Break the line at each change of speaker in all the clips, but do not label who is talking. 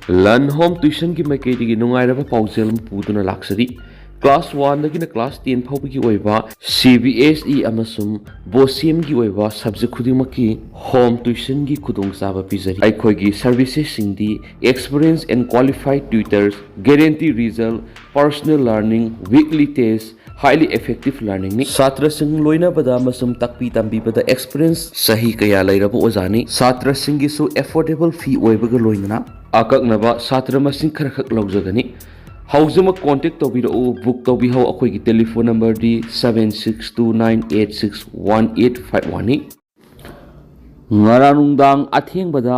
Learn home tuition ki maikei digi nungairaba paujel puduna laksari class 1 dagina class 10 phawgi oiba CBSE amasum BOSIM gi oiba subject khudimaki home tuition gi khudong chaba pizari aikoi gi services singdi experienced and qualified tutors guarantee result personal learning weekly test highly effective learning ni satra sing loina bada masum takpi tambi bada experience sahi kaya lairabo ozani satra sing gi su affordable fee oibaga loina akaknaba satra masing khara khak lawjagani haujama contact tobiro book tobi how akoi gi telephone number di 7629861851 ni ngaranungdang atheng bada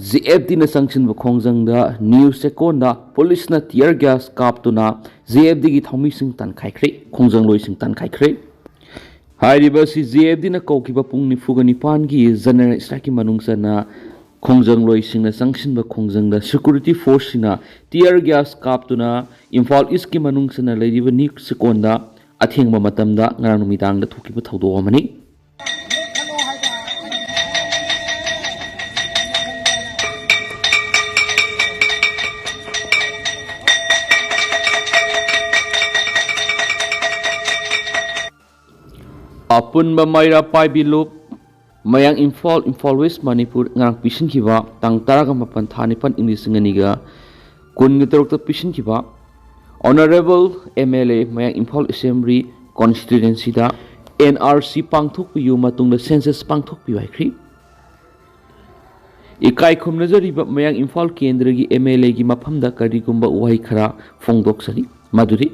ZFD na sanction ba khongjang da news second da police na tear gas kaptuna ZFD gi thomi sing tan khaikhre khongjang loi sing tan khaikhre hairiba si ZFD na kokiba pung ni fugani pan gi general strike ki manungsa na khongjang loi sing na sanction ba khongjang da security force na tear gas kaptuna Imphal East ki manungsa na leiriba ni second da atheng ba matam da ngarang numidang da thukiba thodo amani Apunba Maira Paibilup Mayang Imphal West Manipur ngang pisin kiba tang taraga mapan thanipan English-nganiga kun gitarokta pisin kiba Honorable MLA Mayang Imphal Assembly Constituency da NRC pangthok piyu matungda census pangthok piyu haikri ikai khumnajariba Mayang Imphal Kendra gi MLA gi mafamda karigumba uhai khara phongdoksari maduri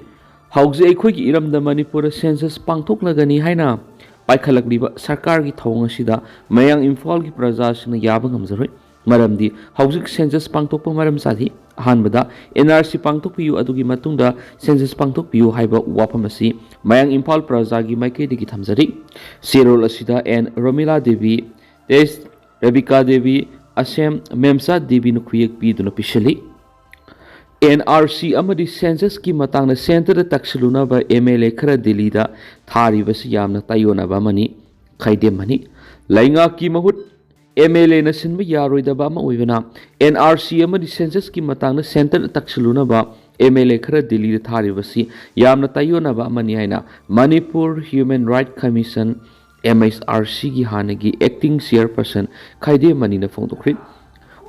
Hauze ekhoi gi iramda Manipur census pangthok lagani haina paikhalakliba sarkar gi thong asida Mayang Imphal gi praja sina yaba ngamjaroi maramdi hauzik census pangthok pa maram sathi hanbada NRC pangthok piyu adugi matungda census pangthok piyu haiba wafam asi Mayang Imphal praja gi maike digi thamjari serol asida N Romila Devi Des Rebecca Devi Asem Memsa Devi nu khuyek pi duna pishali NRC amadi census ki matang na center taksiluna ba MLA khara Delhi da thari basi yamna tayona ba mani khaide mani lainga ki mahut MLA na sinba yaroi da ba ma oibana NRC amadi census ki matang na center taksiluna ba MLA khara Delhi da thari basi yamna tayona ba mani haina Manipur Human Right Commission MSRC gi hanagi acting chairperson khaide mani na phongdokri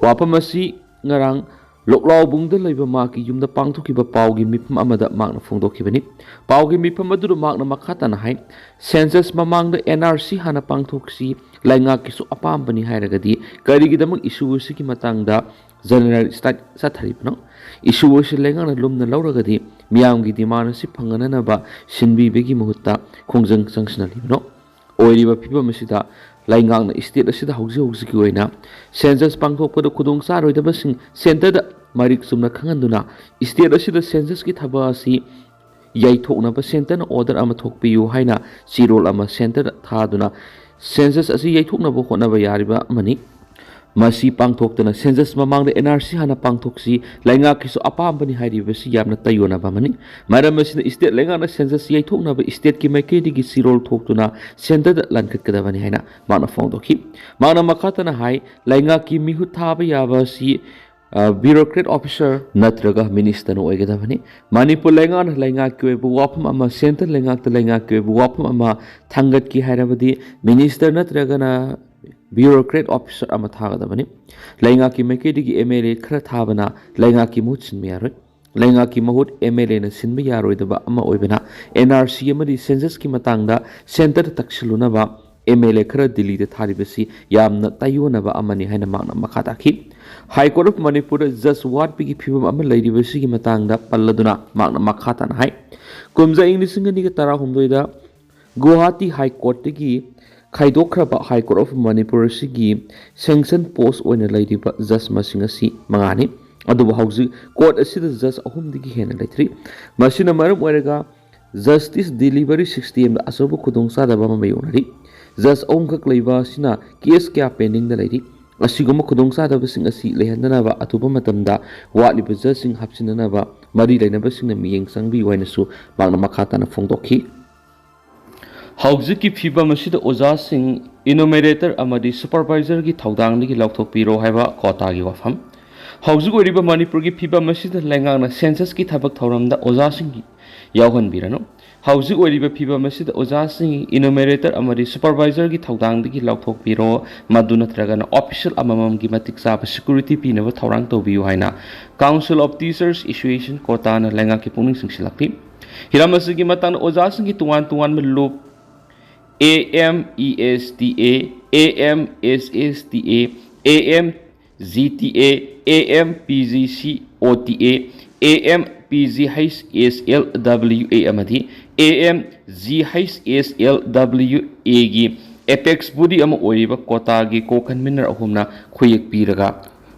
wapamasi ngarang Loklaw bungda laiba maki yumda pangthokiba pawgi mifam amada makna phongdokhibani pawgi mifam adu makna makhata na hai census mamangda NRC hana pangthoksi lainga kisu apambani hairagadi karigidamang issue siki matangda general state satharibno issue se lainga na lumna lauragadi miyamgi demand si phangana na ba sinbi begi muhutta khongjang sangsnalibno oiriba phibam asida laingang na state asida hauji ki oina census pangthokpada khudong saroidaba sing center da marik sumna khanganduna state asida census ki thaba asi yaithokna ba center na order ama thokpiyu haina sirol ama center thaduna census asi yaithokna ba khona ba yariba mani masi pangthoktana census mamangda NRC hana pangthoksi lainga kisu apambani hairibasi yamna tayona ba mani maram asina state lainga na census yaithokna ba state ki maike digi sirol thoktuna center da lankhat kadabani haina mana phongdokhi mana makhatana hai lainga ki mihu thaba yaba si bureaucrat officer natraga minister no oigadabani Manipur lainga ki oibu wapam ama center lainga ki oibu wapam ama thangat ki hairabadi minister natraga na bureaucrat officer ama thagadabani lainga ki maike digi MLA khara thabana lainga ki muhut sinmi yaroi lainga ki mahut MLA na sinmi yaroi daba ama oibana NRC amadi census ki matangda center taksiluna ba MLA khara Delhi da tharibasi yamna tayona ba amani haina makna makhata khi High Court of Manipur just what pigi phibam ama lairibasi ki matangda palladuna makna makhata na hai kumja inglisingani ka tara humdoida Guwahati High Court gi Khaidokhraba High Court of Manipur sigi sanction post oina lairiba judge masing asi mangani aduba hauji court asida judge ahum digi hena laitri masina maram oiraga justice delivery system da asobu khudong sadaba ma mayonari judge ahum khak leiba sina case kya pending da lairi asiguma khudong sadaba sing asi lehandana ba atuba matamda watliba judge sing hapsinana ba mari lainaba sing na miyeng sangbi waina su magna makhata na phongdokhi Hauzik phibam asida oja sing enumerator amadi supervisor gi thaudang ni lauthokpiro haiba kota gi wafam Hauju oriba Manipur ki phiba masida lengang na census ki thabak thoramda oja sing yauhan birano. Hauju oriba phiba masida oja sing enumerator amari supervisor ki thaudang ki lauthok biro maduna tragana official amamam ki matik sa security pinaba thorang to biu haina Council of Teachers Association kota na lenga ki puning sing silakti. Hiramasi ki matang oja sing ki tuan melup AMESTA, AMSSTA, AMZTA, AMPGCOTA, AMPGHSLWA amadi AMGHSLWA gi apex budi ama oiriba kota gi kokan minner ahumna khuyek piraga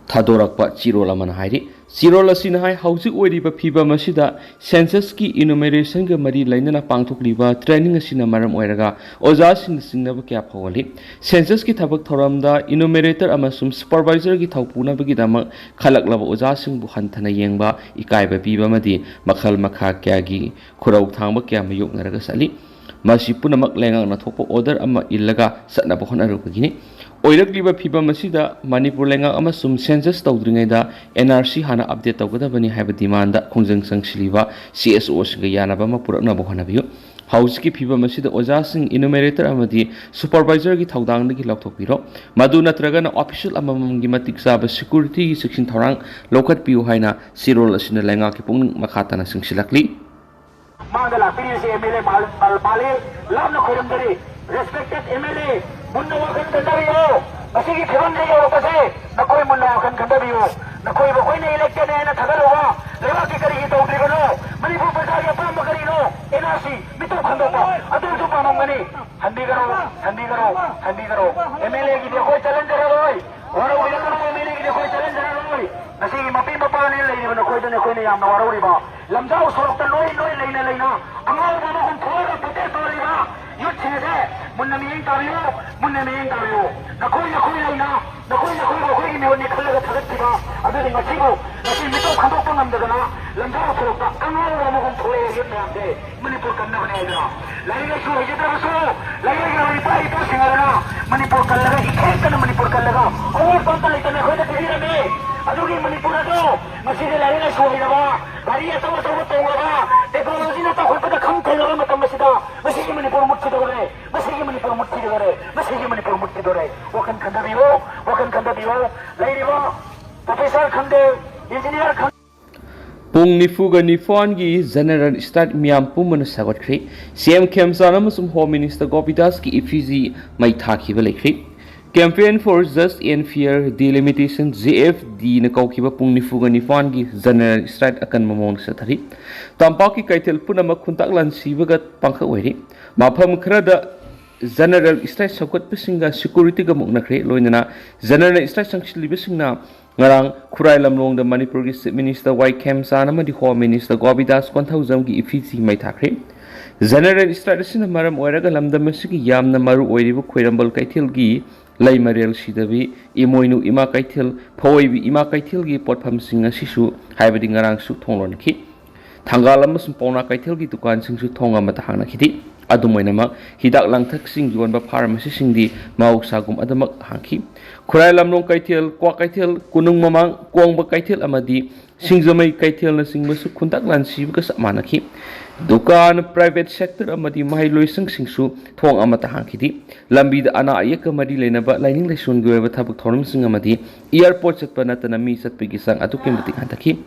Thadorakpa chirol amana hairi chirol asina hai hauji oiriba phiba masida census ki enumeration ga mari lainana pangthokliba training asina maram oiraga oja sin singnaba kya phawali census ki thabak thoramda enumerator amasum supervisor gi thawpuna bagi dama khalaklaba oja sing bu hanthana yengba ikaiba piba madi makhal makha kya gi khurau thangba kya mayuk naraga sali masi punamak lengang na thokpo order ama illaga satna bohon arukagini oirakliba phiba masida Manipur lengang amasum census tawdringaida NRC hana update tawgadabani haiba demand da khongjang sangsiliba CSO singa yanaba ma purakna bohona biyu house ki phiba masida oja sing enumerator amadi supervisor gi thaudang gi lauthok biro madu natraga na official amamam gi matik saba security gi section thorang lokat piu haina sirol asina lenga ki pung makhata na singsilakli
Mandala PDC MLA Bali Lamna Khurumdari respected MLA Munna Wakan Kandario Asigi Khurumdari Opase Nakoi Munna Wakan Kandario Nakoi Bakoina elected and Tagaroa Lewaki Kari Togrigono Manipur Pasaya Pamakarino NRC Mito Kandopa Adu Supanamani Handigaro MLA Gidako Challenger Waro MLA Gidako Challenger Nasigi Mapi Mapani Nakoi Nakoi Yam Nawariba Lamjao Sorokta Noi Leina Amao Baba Kumpora Potato Riva Yutse Munaming Tario Nakoi Laina Nakoi Nioni Kalaga Tagatiba Abing Masibo Nasi Mito Kandopangam Dagana Lamjao Sorokta Amao Baba Kumpora Yutse Manipur Kandavanega Laina Suhajitaso Laina Ripai Singara Manipur Kalaga Hikana Manipur Kalaga All Panta Litana Hoda Hirame Adugi Manipur Ado Masidi Laina Suhajaba Maria Tawa technology na takot ka kham thela ma kam masida masigi Manipur mutti dore masigi Manipur mutti dore wakan khanda biwo lairiwa professor khande engineer khande
Pung nifuga nifon gi general start miam pumana sagotkri CM Kemsan amasum Home Minister Gopidas ki effigy mai thakiba lekri Campaign for Just and Fair Delimitation JFD na kaukiba pung nifuga nifon gi general start akan mamong sa thari tampak ki kaitel punama khuntak lan sibaga pangkha oiri mafam khrada general start sakot pisinga security ga mukna khre loinana general start sangchili bisingna ngarang khurai lamlong da Manipur gi Chief Minister Y Kemsan amadi Home Minister Gopidas 1000 gi effigy mai thakre general start sina maram oiraga lamdam masigi yamna maru oiribu khoirambal kaithil gi Lai Mariel Sidabi, Imoinu Ima Kaitil, Poibi Ima Kaitil gi potpham singa sisu, haibadi ngarang su thonglon ki. Tanggalam sum pona kaitil gi tukan sing su thonga matahana kiti. Adumoinama, hidak langthak sing yuan ba pharmacy sing di mau sagum adamak hangki. Kurai lamnong kaitil, kwa kaitil, kunung mamang, kuang ba kaitil amadi, sing zamai kaitil na sing masu kuntak lan sibu ka sakmana ki. Dukan private sector amadi mahiloy sing su thong amata hangkiti lambi da ana ayak amadi lenaba lining lesun goeba thabuk thorum sing amadi airport chat panatana mi sat pigisang atukim batik hantaki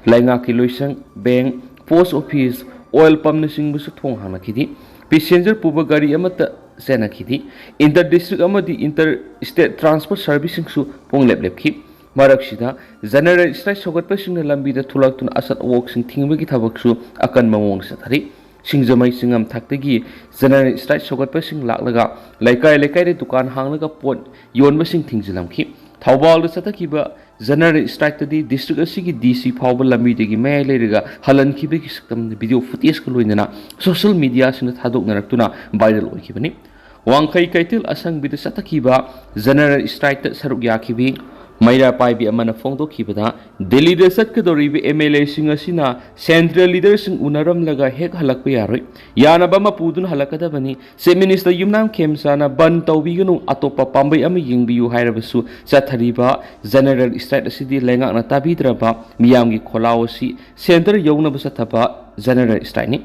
lainga ki loisang bank post office oil pump sing busu thong hanakiti passenger puba gari amata senakiti inter district amadi inter state transport servicing su pong lep ki Maraksida, general strike sogat pasing na lambi da tulak tun asat walk sing tingbagi tabaksu akan mamong sa thari. Sing zamay singam taktagi, general strike sogat pasing laklaga, laikay de tukan hanglaga pot, yon basing tingzilam ki. Taubal da satakiba, general strike tadi district asigi DC pawba lambi dagi may layriga halan kiba kisaktam video footage kaloy na social media sinat hadok na naktuna viral oy kibani. Wangkay kaitil asang bida satakiba, general strike ta saruk yakibi, ꯃꯩꯔꯥ ꯄꯥꯏꯕꯤ ꯑꯃꯅ ꯐꯣꯡꯗꯣꯛꯈꯤꯕꯗ ꯗꯦꯜꯂꯤꯗ ꯆꯠꯀꯗꯧꯔꯤꯕ MLAꯁꯤꯡ ꯑꯁꯤꯅ central ꯂꯤꯗꯔꯁꯤꯡ ꯎꯅꯔꯝꯂꯒ ꯍꯦꯛ ꯍꯜꯂꯛꯄ ꯌꯥꯔꯣꯏ, ꯌꯥꯅꯕ ꯑꯃ ꯄꯨꯗꯨꯅ ꯍꯜꯂꯛꯀꯗꯕꯅꯤ, chief minister Yumnam ꯈꯦꯝꯆꯥꯅ ban ꯇꯧꯕꯤꯒꯅꯨ, ꯑꯇꯣꯞꯄ ꯄꯥꯝꯕꯩ ꯑꯃ ꯌꯦꯡꯕꯤꯌꯨ ꯍꯥꯏꯔꯕꯁꯨ ꯆꯠꯊꯔꯤꯕ ꯖꯦꯅꯔꯦꯜ ꯁ꯭ꯇ꯭ꯔꯥꯏꯛ ꯑꯁꯤꯗꯤ ꯂꯩꯉꯥꯛꯅ ꯇꯥꯕꯤꯗ꯭ꯔꯕ ꯃꯤꯌꯥꯝꯒꯤ ꯈꯣꯜꯂꯥꯎ ꯑꯁꯤ ꯁꯦꯟꯇꯔ ꯌꯧꯅꯕ ꯆꯠꯊꯕ ꯖꯦꯅꯔꯦꯜ ꯁ꯭ꯇ꯭ꯔꯥꯏꯛꯅꯤ꯫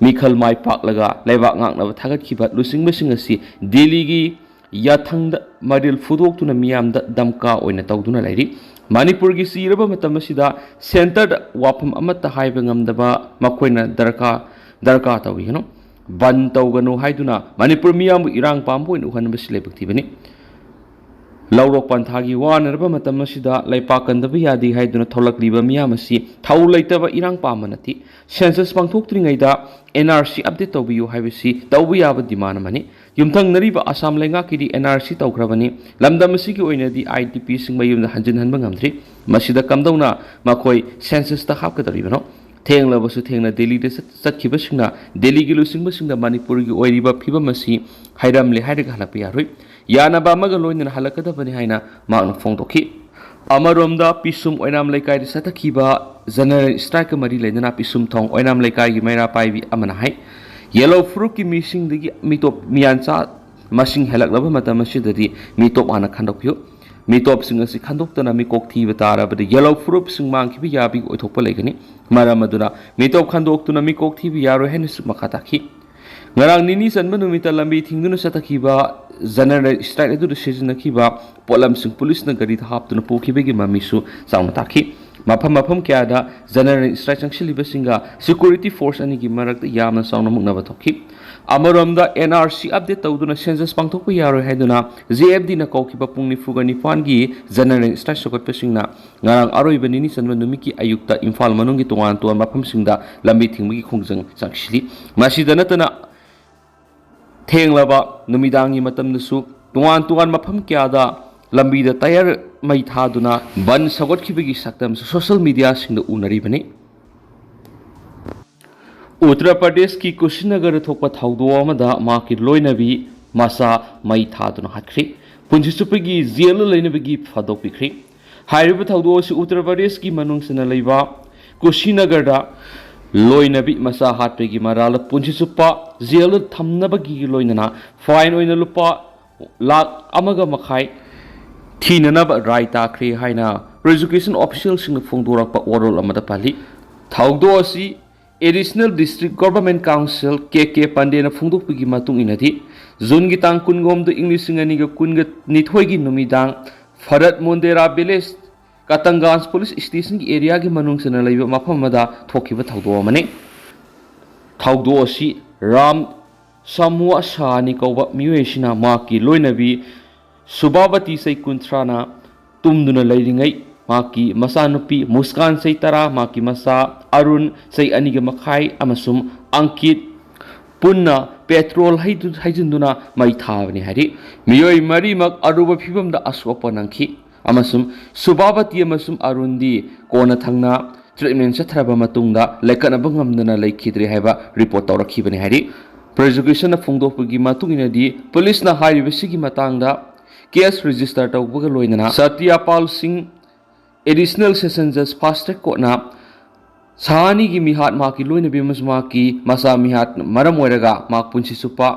ꯃꯤꯈꯜ ꯃꯥꯏ ꯄꯥꯛꯂꯒ ꯂꯩꯕꯥꯛ ꯉꯥꯛꯅꯕ ꯊꯥꯒꯠꯈꯤꯕ ꯂꯨꯆꯤꯡꯕꯁꯤꯡ ꯑꯁꯤ ꯗꯦꯜꯂꯤꯒꯤ ꯌꯥꯊꯪꯗ ꯃꯔꯤꯜ ꯐꯨꯗꯣꯛꯇꯨꯅ ꯃꯤꯌꯥꯝꯗ ꯗꯝꯀꯥ ꯑꯣꯏꯅ ꯇꯧꯗꯨꯅ ꯂꯩꯔꯤ꯫ ꯃꯅꯤꯄꯨꯔꯒꯤ ꯆꯤꯔꯕ ꯃꯇꯝ ꯑꯁꯤꯗ ꯁꯦꯟꯇꯔꯗ ꯋꯥꯐꯝ ꯑꯃꯠꯇ ꯍꯥꯏꯕ ꯉꯝꯗꯕ ꯃꯈꯣꯏꯅ ꯗꯔꯀꯥꯔ ꯇꯧꯕꯤꯒꯅꯨ, ꯕꯟ ꯇꯧꯒꯅꯨ ꯍꯥꯏꯗꯨꯅ ꯃꯅꯤꯄꯨꯔ ꯃꯤꯌꯥꯝꯕꯨ ꯏꯔꯥꯡ ꯄꯥꯝꯕ ꯑꯣꯏꯅ ꯎꯍꯟꯕꯁꯤ ꯂꯥꯏꯕꯛ ꯊꯤꯕꯅꯤ꯫ ꯂꯧꯔꯣꯛ ꯄꯟꯊꯥꯒꯤ ꯋꯥꯅꯔꯕ ꯃꯇꯝ ꯑꯁꯤꯗ ꯂꯩꯄꯥꯛ ꯀꯟꯗꯕ ꯌꯥꯗꯦ ꯍꯥꯏꯗꯨꯅ ꯊꯣꯛꯂꯛꯂꯤꯕ ꯃꯤꯌꯥꯝ ꯑꯁꯤ ꯊꯧ ꯂꯩꯇꯕ ꯏꯔꯥꯡ ꯄꯥꯝꯕ ꯅꯠꯇꯦ꯫ ꯁꯦꯟꯁꯁ ꯄꯥꯡꯊꯣꯛꯇ꯭ꯔꯤꯉꯩꯗ NRC ꯑꯞꯗꯦꯠ ꯇꯧꯕꯤꯌꯨ ꯍꯥꯏꯕꯁꯤ ꯇꯧꯕ ꯌꯥꯕ ꯗꯤꯃꯥꯟ ꯑꯃꯅꯤ꯫ ꯌꯨꯝꯊꯪꯅꯔꯤꯕ ꯑꯁꯥꯝ ꯂꯩꯉꯥꯛꯀꯤꯗꯤ NRC ꯇꯧꯈ꯭ꯔꯕꯅꯤ, ꯂꯝꯗꯝ ꯑꯁꯤꯒꯤ ꯑꯣꯏꯅꯗꯤ IDPꯁꯤꯡ ꯃꯌꯨꯝꯗ ꯍꯟꯖꯤꯟꯍꯟꯕ ꯉꯝꯗ꯭ꯔꯤ, ꯃꯁꯤꯗ ꯀꯝꯗꯧꯅ ꯃꯈꯣꯏ ꯁꯦꯟꯁꯁꯇ ꯍꯥꯞꯀꯗꯧꯔꯤꯕꯅꯣ? ꯊꯦꯡꯂꯕꯁꯨ ꯊꯦꯡꯅ ꯗꯦꯜꯂꯤꯗ ꯆꯠꯈꯤꯕꯁꯤꯡꯅ ꯗꯦꯜꯂꯤꯒꯤ ꯂꯨꯆꯤꯡꯕꯁꯤꯡꯗ ꯃꯅꯤꯄꯨꯔꯒꯤ ꯑꯣꯏꯔꯤꯕ ꯐꯤꯕꯝ ꯑꯁꯤ ꯍꯥꯏꯔꯝꯂꯦ ꯍꯥꯏꯔꯒ ꯍꯜꯂꯛꯄ ꯌꯥꯔꯣꯏ, ꯌꯥꯅꯕ ꯑꯃꯒ ꯂꯣꯏꯅꯅ ꯍꯜꯂꯛꯀꯗꯕꯅꯤ ꯍꯥꯏꯅ ꯃꯍꯥꯛꯅ ꯐꯣꯡꯗꯣꯛꯈꯤ꯫ ꯑꯃꯔꯣꯝꯗ ꯄꯤꯁꯨꯝ ꯑꯣꯏꯅꯥꯝ ꯂꯩꯀꯥꯏꯗ ꯆꯠꯊꯈꯤꯕ ꯖꯦꯅꯔꯦꯜ ꯁ꯭ꯇ꯭ꯔꯥꯏꯛꯀ ꯃꯔꯤ ꯂꯩꯅꯅ ꯄꯤꯁꯨꯝꯊꯣꯡ ꯑꯣꯏꯅꯥꯝ ꯂꯩꯀꯥꯏꯒꯤ ꯃꯩꯔꯥ ꯄꯥꯏꯕꯤ ꯑꯃꯅ ꯍꯥꯏ, ꯌꯦꯜꯂꯣ ꯐꯨꯔꯨꯞꯀꯤ ꯃꯤꯁꯤꯡꯗꯒꯤ ꯃꯤꯇꯣꯞ ꯃꯤꯌꯥꯟꯆꯥ ꯃꯁꯤꯡ ꯍꯦꯜꯂꯛꯂꯕ ꯃꯇꯝ ꯑꯁꯤꯗꯗꯤ ꯃꯤꯇꯣꯞ ꯍꯥꯟꯅ ꯈꯟꯗꯣꯛꯄꯤꯌꯨ꯫ ꯃꯤꯇꯣꯞꯁꯤꯡ ꯑꯁꯤ ꯈꯟꯗꯣꯛꯇꯅ ꯃꯤꯀꯣꯛ ꯊꯤꯕ ꯇꯥꯔꯕꯗꯤ ꯌꯦꯜꯂꯣ ꯐꯨꯔꯨꯞꯁꯤꯡ ꯃꯥꯡꯈꯤꯕ ꯌꯥꯕꯒꯤ ꯑꯣꯏꯊꯣꯛꯄ ꯂꯩꯒꯅꯤ꯫ ꯃꯔꯝ ꯑꯗꯨꯅ ꯃꯤꯇꯣꯞ ꯈꯟꯗꯣꯛꯇꯨꯅ ꯃꯤꯀꯣꯛ ꯊꯤꯕ ꯌꯥꯔꯣꯏ ꯍꯥꯏꯅꯁꯨ ꯃꯈꯥ ꯇꯥꯈꯤ꯫ ꯉꯔꯥꯡ ꯅꯤꯅꯤ ꯆꯟꯕ ꯅꯨꯃꯤꯠꯇ ꯂꯝꯕꯤ ꯊꯤꯡꯗꯨꯅ ꯆꯠꯊꯈꯤꯕ ꯖꯦꯅꯔꯦꯜ ꯁ꯭ꯇ꯭ꯔꯥꯏꯛ ꯑꯗꯨꯗ ꯁꯤꯖꯤꯟꯅꯈꯤꯕ ꯄꯣꯠꯂꯝꯁꯤꯡ ꯄꯨꯂꯤꯁꯅ ꯒꯥꯔꯤꯗ ꯍꯥꯞꯇꯨꯅ ꯄꯨꯈꯤꯕꯒꯤ ꯃꯃꯤꯁꯨ ꯆꯥꯎꯅ ꯇꯥꯈꯤ꯫ ꯃꯐꯝ ꯀꯌꯥꯗ ꯖꯦꯅꯔꯦꯜ ꯁ꯭ꯇ꯭ꯔꯥꯏꯛ ꯆꯪꯁꯤꯜꯂꯤꯕꯁꯤꯡꯒ ꯁꯦꯀ꯭ꯌꯨꯔꯤꯇꯤ ꯐꯣꯔꯁ ꯑꯅꯤꯒꯤ ꯃꯔꯛꯇ ꯌꯥꯝꯅ ꯆꯥꯎꯅ ꯃꯨꯛꯅꯕ ꯊꯣꯛꯈꯤ꯫ ꯑꯃꯔꯣꯝꯗ NRC ꯑꯞꯗꯦꯠ ꯇꯧꯗꯨꯅ ꯁꯦꯟꯁꯁ ꯄꯥꯡꯊꯣꯛꯄ ꯌꯥꯔꯣꯏ ꯍꯥꯏꯗꯨꯅ JFDꯅ ꯀꯧꯈꯤꯕ ꯄꯨꯡ 49ꯒꯤ ꯖꯦꯅꯔꯦꯜ ꯁ꯭ꯇ꯭ꯔꯥꯏꯛ ꯁꯧꯒꯠꯄꯁꯤꯡꯅ ꯉꯔꯥꯡ ꯑꯔꯣꯏꯕ ꯅꯤꯅꯤ ꯆꯟꯕ ꯅꯨꯃꯤꯠꯀꯤ ꯑꯌꯨꯛꯇ ꯏꯝꯐꯥꯜ ꯃꯅꯨꯡꯒꯤ ꯇꯣꯉꯥꯟ ꯇꯣꯉꯥꯟꯕ ꯃꯐꯝꯁꯤꯡꯗ ꯂꯝꯕꯤ ꯊꯤꯡꯕꯒꯤ ꯈꯣꯡꯖꯪ ꯆꯪꯁꯤꯜꯂꯤ꯫ ꯃꯁꯤꯗ ꯅꯠꯇꯅ ꯊꯦꯡꯂꯕ ꯅꯨꯃꯤꯗꯥꯡꯒꯤ ꯃꯇꯝꯗꯁꯨ ꯇꯣꯉꯥꯟ ꯇꯣꯉꯥꯟꯕ ꯃꯐꯝ ꯀꯌꯥꯗ ꯂꯝꯕꯤꯗ ꯇꯌꯔ ꯃꯩ ꯊꯥꯗꯨꯅ ꯕꯟ ꯁꯧꯒꯠꯈꯤꯕꯒꯤ ꯁꯛꯇꯝꯁꯨ ꯁꯣꯁꯤꯌꯦꯜ ꯃꯤꯗꯤꯌꯥꯁꯤꯡꯗ ꯎꯅꯔꯤꯕꯅꯤ꯫ ꯎꯠꯇꯔ ꯄ꯭ꯔꯗꯦꯁꯀꯤ ꯀꯨꯁꯤꯅꯒꯔꯗ ꯊꯣꯛꯄ ꯊꯧꯗꯣꯛ ꯑꯃꯗ ꯃꯍꯥꯛꯀꯤ ꯂꯣꯏꯅꯕꯤ ꯃꯆꯥ ꯃꯩ ꯊꯥꯗꯨꯅ ꯍꯥꯠꯈ꯭ꯔꯦ, ꯄꯨꯟꯁꯤ ꯆꯨꯞꯄꯒꯤ ꯖꯦꯜꯗ ꯂꯩꯅꯕꯒꯤ ꯊꯥꯗꯣꯛꯄꯤꯈ꯭ꯔꯦ꯫ ꯍꯥꯏꯔꯤꯕ ꯊꯧꯗꯣꯛ ꯑꯁꯤ ꯎꯠꯇꯔ ꯄ꯭ꯔꯗꯦꯁꯀꯤ ꯃꯅꯨꯡꯆꯟꯅ ꯂꯩꯕ ꯀꯨꯁꯤꯅꯒꯔꯗ ꯂꯣꯏꯅꯕꯤ ꯃꯆꯥ ꯍꯥꯠꯄꯒꯤ ꯃꯔꯥꯜꯗ ꯄꯨꯟꯁꯤ ꯆꯨꯞꯄ ꯖꯦꯜꯗ ꯊꯝꯅꯕꯒꯤ ꯂꯣꯏꯅꯅ ꯐꯥꯏꯟ ꯑꯣꯏꯅ ꯂꯨꯄꯥ 1.5 lakh ꯊꯤꯅꯅꯕ ꯔꯥꯏ ꯇꯥꯈ꯭ꯔꯦ ꯍꯥꯏꯅ ꯄ꯭ꯔꯣꯁꯤꯀ꯭ꯌꯨꯁꯟ ꯑꯣꯐꯤꯁꯤꯌꯦꯜꯁꯤꯡꯅ ꯐꯣꯡꯗꯣꯔꯛꯄ ꯋꯥꯔꯣꯜ ꯑꯃꯗ ꯄꯜꯂꯤ꯫ ꯊꯧꯗꯣꯛ ꯑꯁꯤ additional district government council KK ꯄꯥꯟꯗꯦꯅ ꯐꯣꯡꯗꯣꯛꯄꯒꯤ ꯃꯇꯨꯡ ꯏꯟꯅꯗꯤ ꯖꯨꯟꯒꯤ ꯇꯥꯡ 19 ꯏꯪ 2012ꯒꯤ ꯅꯨꯃꯤꯗꯥꯡ ꯐꯔꯠ ꯃꯣꯟꯗꯦꯔꯥ ꯚꯤꯂꯦꯖ ꯀꯇꯪꯒꯥꯟꯖ ꯄꯨꯂꯤꯁ ꯁ꯭ꯇꯦꯁꯟꯒꯤ ꯑꯦꯔꯤꯌꯥꯒꯤ ꯃꯅꯨꯡꯆꯟꯅ ꯂꯩꯕ ꯃꯐꯝ ꯑꯃꯗ ꯊꯣꯛꯈꯤꯕ ꯊꯧꯗꯣꯛ ꯑꯃꯅꯤ꯫ ꯊꯧꯗꯣꯛ ꯑꯁꯤ ꯔꯥꯝ ꯁꯃꯨꯍ ꯁꯥꯍꯅꯤ ꯀꯧꯕ ꯃꯤꯑꯣꯏ ꯑꯁꯤꯅ ꯃꯍꯥꯛꯀꯤ ꯂꯣꯏꯅꯕꯤ ꯁꯨꯕꯥꯕꯇꯤ ꯆꯍꯤ 30ꯅ ꯇꯨꯝꯗꯨꯅ ꯂꯩꯔꯤꯉꯩ ꯃꯍꯥꯛꯀꯤ ꯃꯆꯥꯅꯨꯄꯤ ꯃꯨꯁꯀꯥꯟ ꯆꯍꯤ 10, ꯃꯍꯥꯛꯀꯤ ꯃꯆꯥ ꯑꯔꯨꯟ ꯆꯍꯤ 2.5 ꯑꯃꯁꯨꯡ ꯑꯪꯀꯤꯠ ꯄꯨꯟꯅ ꯄꯦꯇ꯭ꯔꯣꯜ ꯍꯩꯖꯤꯟꯗꯨꯅ ꯃꯩ ꯊꯥꯕꯅꯤ ꯍꯥꯏꯔꯤ꯫ ꯃꯤꯑꯣꯏ ꯃꯔꯤꯃꯛ ꯑꯔꯨꯕ ꯐꯤꯚꯝꯗ ꯑꯁꯣꯛꯄ ꯅꯪꯈꯤ ꯑꯃꯁꯨꯡ ꯁꯨꯕꯥꯕꯇꯤ ꯑꯃꯁꯨꯡ ꯑꯔꯨꯟꯗꯤ ꯀꯣꯟꯅ ꯊꯪꯅ ꯇ꯭ꯔꯤꯠꯃꯦꯟꯠ ꯆꯠꯊꯔꯕ ꯃꯇꯨꯡꯗ ꯂꯩꯈꯠꯅꯕ ꯉꯝꯗꯅ ꯂꯩꯈꯤꯗ꯭ꯔꯦ ꯍꯥꯏꯕ ꯔꯤꯄꯣꯔꯠ ꯇꯧꯔꯛꯈꯤꯕꯅꯤ ꯍꯥꯏꯔꯤ꯫ ꯄ꯭ꯔꯣꯁꯤꯀ꯭ꯌꯨꯁꯟꯅ ꯐꯣꯡꯗꯣꯛꯄꯒꯤ ꯃꯇꯨꯡ ꯏꯟꯅꯗꯤ ꯄꯨꯂꯤꯁꯅ ꯍꯥꯏꯔꯤꯕꯁꯤꯒꯤ ꯃꯇꯥꯡꯗ ꯀꯦꯁ ꯔꯦꯖꯤꯁꯇꯔ ꯇꯧꯕꯒ ꯂꯣꯏꯅꯅ ꯁꯇ꯭ꯌꯄꯥꯜ ꯁꯤꯡ ꯑꯦꯗꯤꯁꯅꯦꯜ ꯁꯦꯁꯟ ꯖꯖ ꯐꯥꯁꯠ ꯇ꯭ꯔꯦꯛ ꯀꯣꯔꯠꯅ ꯁꯥꯍꯅꯤꯒꯤ ꯃꯤꯍꯥꯠ, ꯃꯍꯥꯛꯀꯤ ꯂꯣꯏꯅꯕꯤ ꯑꯃꯁꯨꯡ ꯃꯍꯥꯛꯀꯤ ꯃꯆꯥ ꯃꯤꯍꯥꯠ ꯃꯔꯝ ꯑꯣꯏꯔꯒ ꯃꯍꯥꯛ ꯄꯨꯟꯁꯤ ꯆꯨꯞꯄ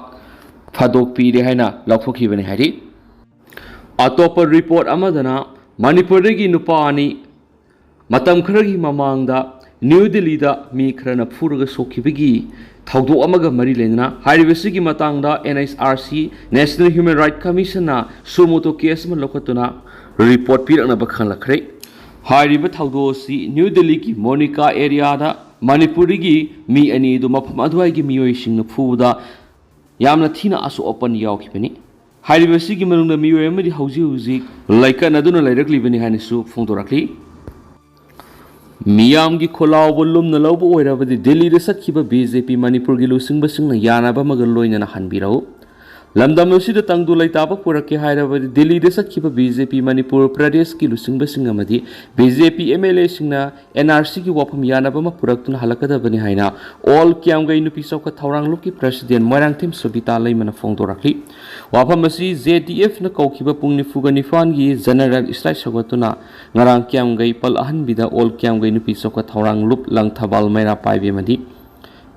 ꯊꯥꯗꯣꯛꯄꯤꯔꯦ ꯍꯥꯏꯅ ꯂꯥꯎꯊꯣꯛꯈꯤꯕꯅꯤ ꯍꯥꯏꯔꯤ꯫ ꯑꯇꯣꯞꯄ ꯔꯤꯄꯣꯔꯠ ꯑꯃꯗꯅ ꯃꯅꯤꯄꯨꯔꯗꯒꯤ ꯅꯨꯄꯥ 2 ꯃꯇꯝ ꯈꯔꯒꯤ ꯃꯃꯥꯡꯗ ꯅ꯭ꯌꯨ ꯗꯤꯜꯂꯤꯗ ꯃꯤ ꯈꯔꯅ ꯐꯨꯔꯒ ꯁꯣꯛꯈꯤꯕꯒꯤ ꯊꯧꯗꯣꯛ ꯑꯃꯒ ꯃꯔꯤ ꯂꯩꯅꯅ ꯍꯥꯏꯔꯤꯕꯁꯤꯒꯤ ꯃꯇꯥꯡꯗ NHRC ꯅꯦꯁꯅꯦꯜ ꯍ꯭ꯌꯨꯃꯦꯟ ꯔꯥꯏꯠ ꯀꯃꯤꯁꯟꯅ ꯁꯨꯃꯣꯇꯣ ꯀꯦꯁ ꯑꯃ ꯂꯧꯈꯠꯇꯨꯅ ꯔꯤꯄꯣꯔꯠ ꯄꯤꯔꯛꯅꯕ ꯈꯪꯂꯛꯈ꯭ꯔꯦ꯫ ꯍꯥꯏꯔꯤꯕ ꯊꯧꯗꯣꯛ ꯑꯁꯤ ꯅ꯭ꯌꯨ ꯗꯤꯜꯂꯤꯒꯤ ꯃꯣꯅꯤꯀꯥ ꯑꯦꯔꯤꯌꯥꯗ ꯃꯅꯤꯄꯨꯔꯗꯒꯤ ꯃꯤ 2 ꯑꯗꯨ ꯃꯐꯝ ꯑꯗꯨꯋꯥꯏꯒꯤ ꯃꯤꯑꯣꯏꯁꯤꯡꯅ ꯐꯨꯕꯗ ꯌꯥꯝꯅ ꯊꯤꯅ ꯑꯁꯣꯛ ꯑꯄꯟ ꯌꯥꯎꯈꯤꯕꯅꯤ꯫ ꯍꯥꯏꯔꯤꯕꯁꯤꯒꯤ ꯃꯅꯨꯡꯗ ꯃꯤꯑꯣꯏ ꯑꯃꯗꯤ ꯍꯧꯖꯤꯛ ꯂꯩꯀꯠꯅꯗꯨꯅ ꯂꯩꯔꯛꯂꯤꯕꯅꯤ ꯍꯥꯏꯅꯁꯨ ꯐꯣꯡꯗꯣꯔꯛꯂꯤ꯫ ꯃꯤꯌꯥꯝꯒꯤ ꯈꯣꯜꯂꯥꯎꯕ ꯂꯨꯝꯅ ꯂꯧꯕ ꯑꯣꯏꯔꯕꯗꯤ ꯗꯦꯜꯂꯤꯗ ꯆꯠꯈꯤꯕ BJP ꯃꯅꯤꯄꯨꯔꯒꯤ ꯂꯨꯆꯤꯡꯕꯁꯤꯡꯅ ꯌꯥꯅꯕ ꯑꯃꯒ ꯂꯣꯏꯅꯅ ꯍꯟꯕꯤꯔꯛꯎ꯫ ꯂꯝꯗꯝ ꯑꯁꯤꯗ ꯇꯪꯗꯨ ꯂꯩꯇꯥꯕ ꯄꯨꯔꯛꯀꯦ ꯍꯥꯏꯔꯕꯗꯤ ꯗꯦꯜꯂꯤꯗ ꯆꯠꯈꯤꯕ BJP ꯃꯅꯤꯄꯨꯔ ꯄ꯭ꯔꯗꯦꯁꯀꯤ ꯂꯨꯆꯤꯡꯕꯁꯤꯡ ꯑꯃꯗꯤ BJP MLAꯁꯤꯡꯅ NRCꯒꯤ ꯋꯥꯐꯝ ꯌꯥꯅꯕ ꯑꯃ ꯄꯨꯔꯛꯇꯨꯅ ꯍꯜꯂꯛꯀꯗꯕꯅꯤ ꯍꯥꯏꯅ ꯑꯣꯜ ꯀ꯭ꯌꯥꯝꯒꯩ ꯅꯨꯄꯤ ꯆꯥꯎꯈꯠ ꯊꯧꯔꯥꯡ ꯂꯨꯞꯀꯤ ꯄ꯭ꯔꯁꯤꯗꯦꯟꯠ ꯃꯣꯏꯔꯥꯡꯊꯦꯝ ꯁꯨꯕꯤꯇꯥ ꯂꯩꯃꯅ ꯐꯣꯡꯗꯣꯔꯛꯂꯤ꯫ Wafam asi ZDF na kaukiba pung nifuga nifangi general strike sagatuna ngarang kyam gai pal ahan bida all kyam gai nupi soka thaurang lup lang thabal maira paibe madi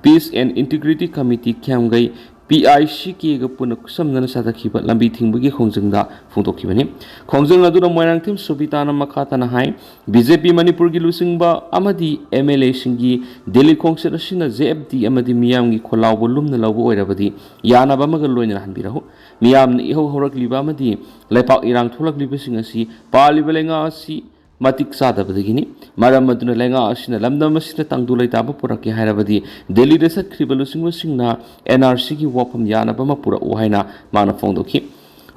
Peace and Integrity Committee kyam gai PIC ke ga puna samna satakhiba lambi thingbugi khongjangda phungtokhibani khongjang aduna moirang thim subitana makhata na hai BJP Manipur gi lusingba amadi MLA singi Delhi khongse rasina JFD amadi miyam gi kholaw bolum na lawu oirabadi yana ba magal loina hanbirahu miyam ni ho horak liba amadi laipak irang tholak liba singasi palibalenga asi matik sadabadagini maram aduna lenga asina lamdam asina tangdulai taba purake hairabadi Delhi de sakriba lusingwa singna NRC gi wapam yana ba mapura uhaina mana phongdokhi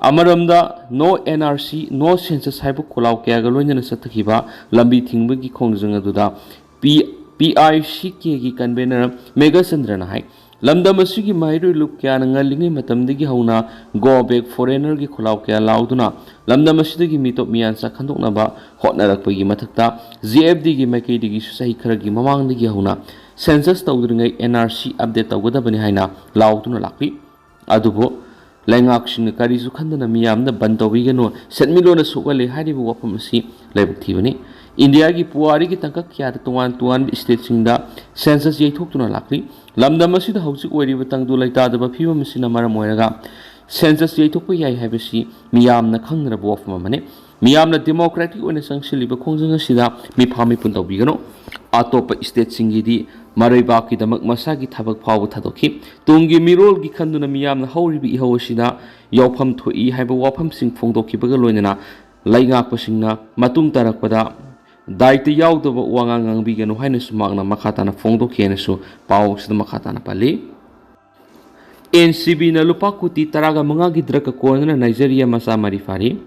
amaramda no NRC no census haibu kholaw kya ga loina satakhiba lambi thingbugi khongjang aduda PIC gi convener Mega Chandrana hai lamdam asigi mairoi lup kya ngallingi matamdigi hauna go back foreigner gi kholaw kya lauduna lamdam asidagi mitop miyansa khandokna ba hotnarakpagi mathakta JFD gi makeidigi sahi kharagi mamangdigi hauna census tawdringai NRC update tawgadabani haina lauduna lakpi adubo laingakshing karisu khandana miyamna bantawigano setmilona sokale haribu wapam asi laibuk thibani India ki puari ki tangka kya tuan state singda census yaithokuna lakri lamdam asida hausik oiriba tangdu laita daba phiwa masina maram oiraga census yaithokpa yai haibasi miyamna khangraba wafam amane miyamna democratic oina sangshiliba khongjang asida mifami puntawbigano atopa state singidi maraiba ki damak masagi thabak phawu thadokhi tungi mirol gi khanduna miyamna hauribi ihaw asida yawpham thoi haiba wafam sing phongdokhibaga loinana laingakpasingna matung tarakpada daite yaudaba wangang ngangbigano haina sumagna makhatana phongdokhenasu pawsida makhatana pali NCB na lupa kuti taraga mga gidraka kona Nigeria masa marifari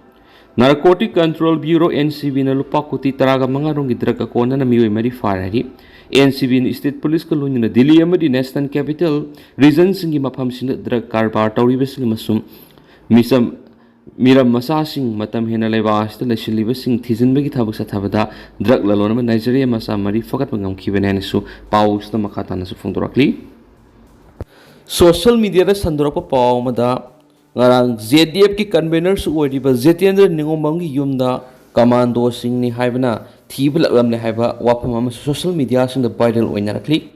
Narcotic Control Bureau NCB na lupa kuti taraga mga rong gidraka kona na miyoy marifari NCB ni State Police kalunyo na Delhi amadi National Capital Region singi mapam singa drug carbar tawriba singa masum misam Miram masasing matam hena leba asta lesiliba sing thizin bagi thabak sa thabada drug lalona Nigeria masa mari fakat mangam khibene su paus na makata na su phungdorakli social media ra sandorapa paw mada ngarang ZDF ki convener su oiriba Jetendra Ningomam gi yumda commando sing ni haibana thibla lamne haiba wapam social media sing da viral oinarakli